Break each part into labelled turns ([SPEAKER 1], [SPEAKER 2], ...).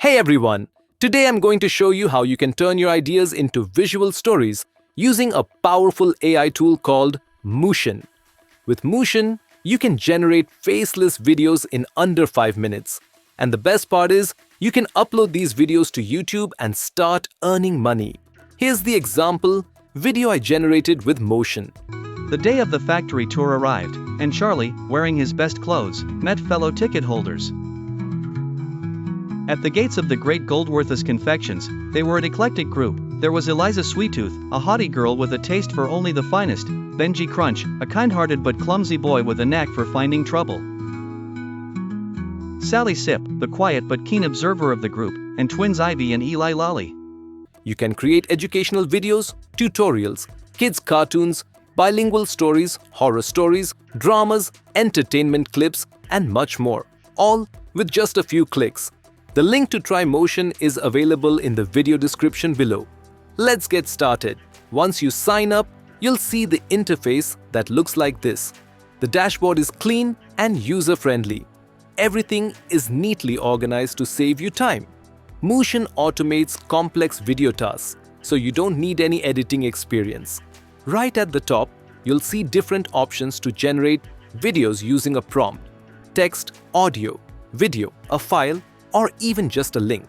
[SPEAKER 1] Hey everyone! Today I'm going to show you how you can turn your ideas into visual stories using a powerful AI tool called Mootion. With Mushion, you can generate faceless videos in under 5 minutes. And the best part is, you can upload these videos to YouTube and start earning money. Here's the example video I generated with Mootion.
[SPEAKER 2] The day of the factory tour arrived, and Charlie, wearing his best clothes, met fellow ticket holders. At the gates of the great Goldworth's Confections, they were an eclectic group. There was Eliza Sweettooth, a haughty girl with a taste for only the finest, Benji Crunch, a kind-hearted but clumsy boy with a knack for finding trouble, Sally Sip, the quiet but keen observer of the group, and twins Ivy and Eli Lolly.
[SPEAKER 1] You can create educational videos, tutorials, kids' cartoons, bilingual stories, horror stories, dramas, entertainment clips, and much more, all with just a few clicks. The link to try Mootion is available in the video description below. Let's get started. Once you sign up, you'll see the interface that looks like this. The dashboard is clean and user-friendly. Everything is neatly organized to save you time. Mootion automates complex video tasks, so you don't need any editing experience. Right at the top, you'll see different options to generate videos using a prompt: text, audio, video, a file, or even just a link.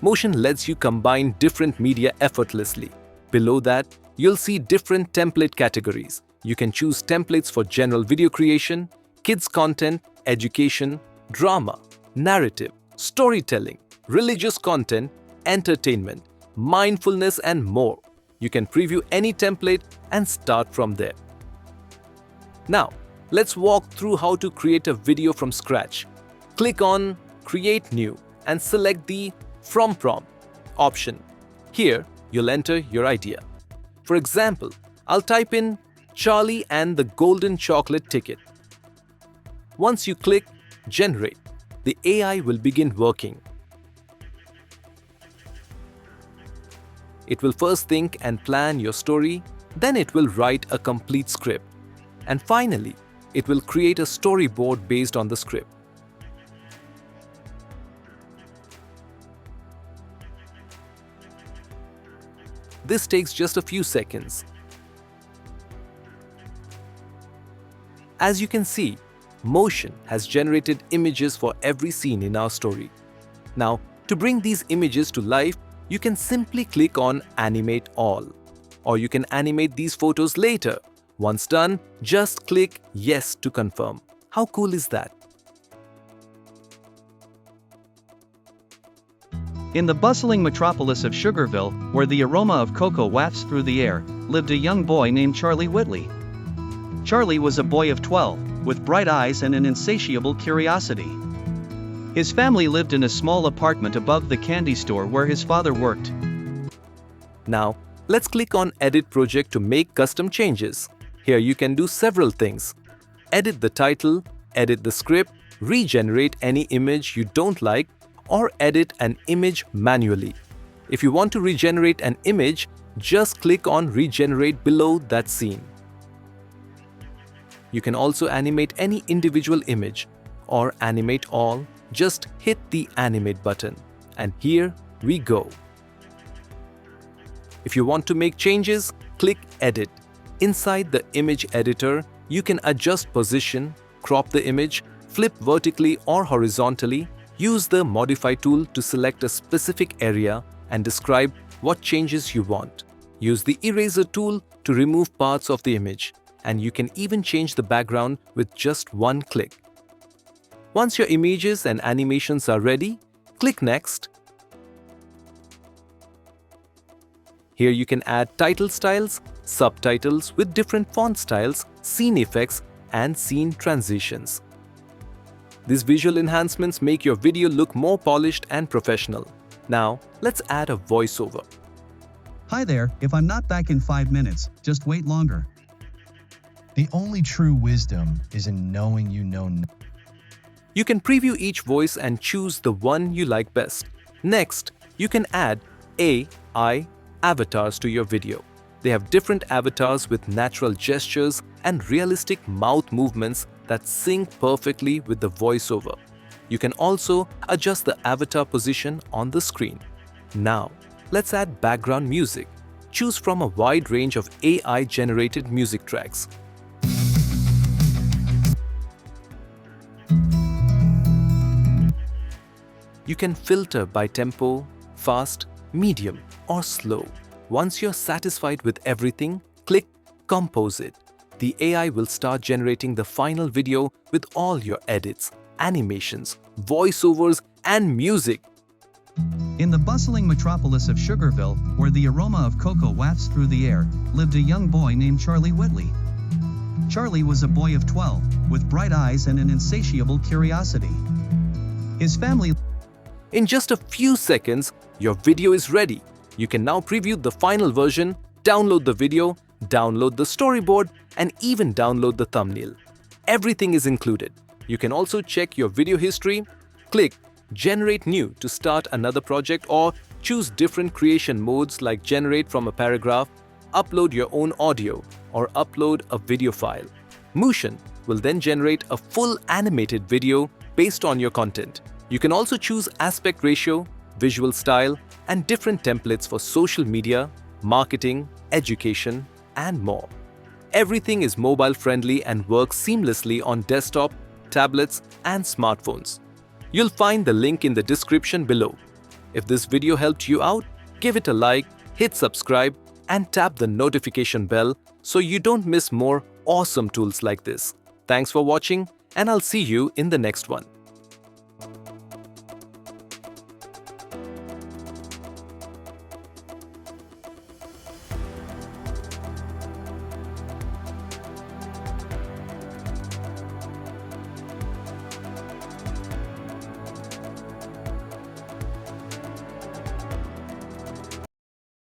[SPEAKER 1] Mootion lets you combine different media effortlessly. Below that, you'll see different template categories. You can choose templates for general video creation, kids content, education, drama, narrative, storytelling, religious content, entertainment, mindfulness, and more. You can preview any template and start from there. Now, let's walk through how to create a video from scratch. Click on Create New and select the From Prompt option. Here, you'll enter your idea. For example, I'll type in Charlie and the Golden Chocolate Ticket. Once you click Generate, the AI will begin working. It will first think and plan your story, then it will write a complete script, and finally, it will create a storyboard based on the script. This takes just a few seconds. As you can see, Mootion has generated images for every scene in our story. Now, to bring these images to life, you can simply click on Animate All. Or you can animate these photos later. Once done, just click Yes to confirm. How cool is that?
[SPEAKER 2] In the bustling metropolis of Sugarville, where the aroma of cocoa wafts through the air, lived a young boy named Charlie Whitley. Charlie was a boy of 12, with bright eyes and an insatiable curiosity. His family lived in a small apartment above the candy store where his father worked.
[SPEAKER 1] Now, let's click on Edit Project to make custom changes. Here you can do several things. Edit the title, edit the script, regenerate any image you don't like, or edit an image manually. If you want to regenerate an image, just click on Regenerate below that scene. You can also animate any individual image, or animate all. Just hit the Animate button, and here we go. If you want to make changes, click Edit. Inside the image editor, you can adjust position, crop the image, flip vertically or horizontally. Use the Modify tool to select a specific area and describe what changes you want. Use the Eraser tool to remove parts of the image, and you can even change the background with just one click. Once your images and animations are ready, click Next. Here you can add title styles, subtitles with different font styles, scene effects, and scene transitions. These visual enhancements make your video look more polished and professional. Now, let's add a voiceover.
[SPEAKER 3] Hi there, if I'm not back in 5 minutes, just wait longer.
[SPEAKER 4] The only true wisdom is in knowing you know.
[SPEAKER 1] You can preview each voice and choose the one you like best. Next, you can add AI avatars to your video. They have different avatars with natural gestures and realistic mouth movements that sync perfectly with the voiceover. You can also adjust the avatar position on the screen. Now, let's add background music. Choose from a wide range of AI-generated music tracks. You can filter by tempo, fast, medium, or slow. Once you're satisfied with everything, click Compose It. The AI will start generating the final video with all your edits, animations, voiceovers, and music.
[SPEAKER 3] In the bustling metropolis of Sugarville, where the aroma of cocoa wafts through the air, lived a young boy named Charlie Whitley. Charlie was a boy of 12, with bright eyes and an insatiable curiosity. His family...
[SPEAKER 1] In just a few seconds, your video is ready. You can now preview the final version, download the video, download the storyboard, and even download the thumbnail. Everything is included. You can also check your video history, click Generate New to start another project, or choose different creation modes like generate from a paragraph, upload your own audio, or upload a video file. Mushion will then generate a full animated video based on your content. You can also choose aspect ratio, visual style, and different templates for social media, marketing, education, and more. Everything is mobile-friendly and works seamlessly on desktop, tablets, and smartphones. You'll find the link in the description below. If this video helped you out, give it a like, hit subscribe, and tap the notification bell so you don't miss more awesome tools like this. Thanks for watching, and I'll see you in the next one.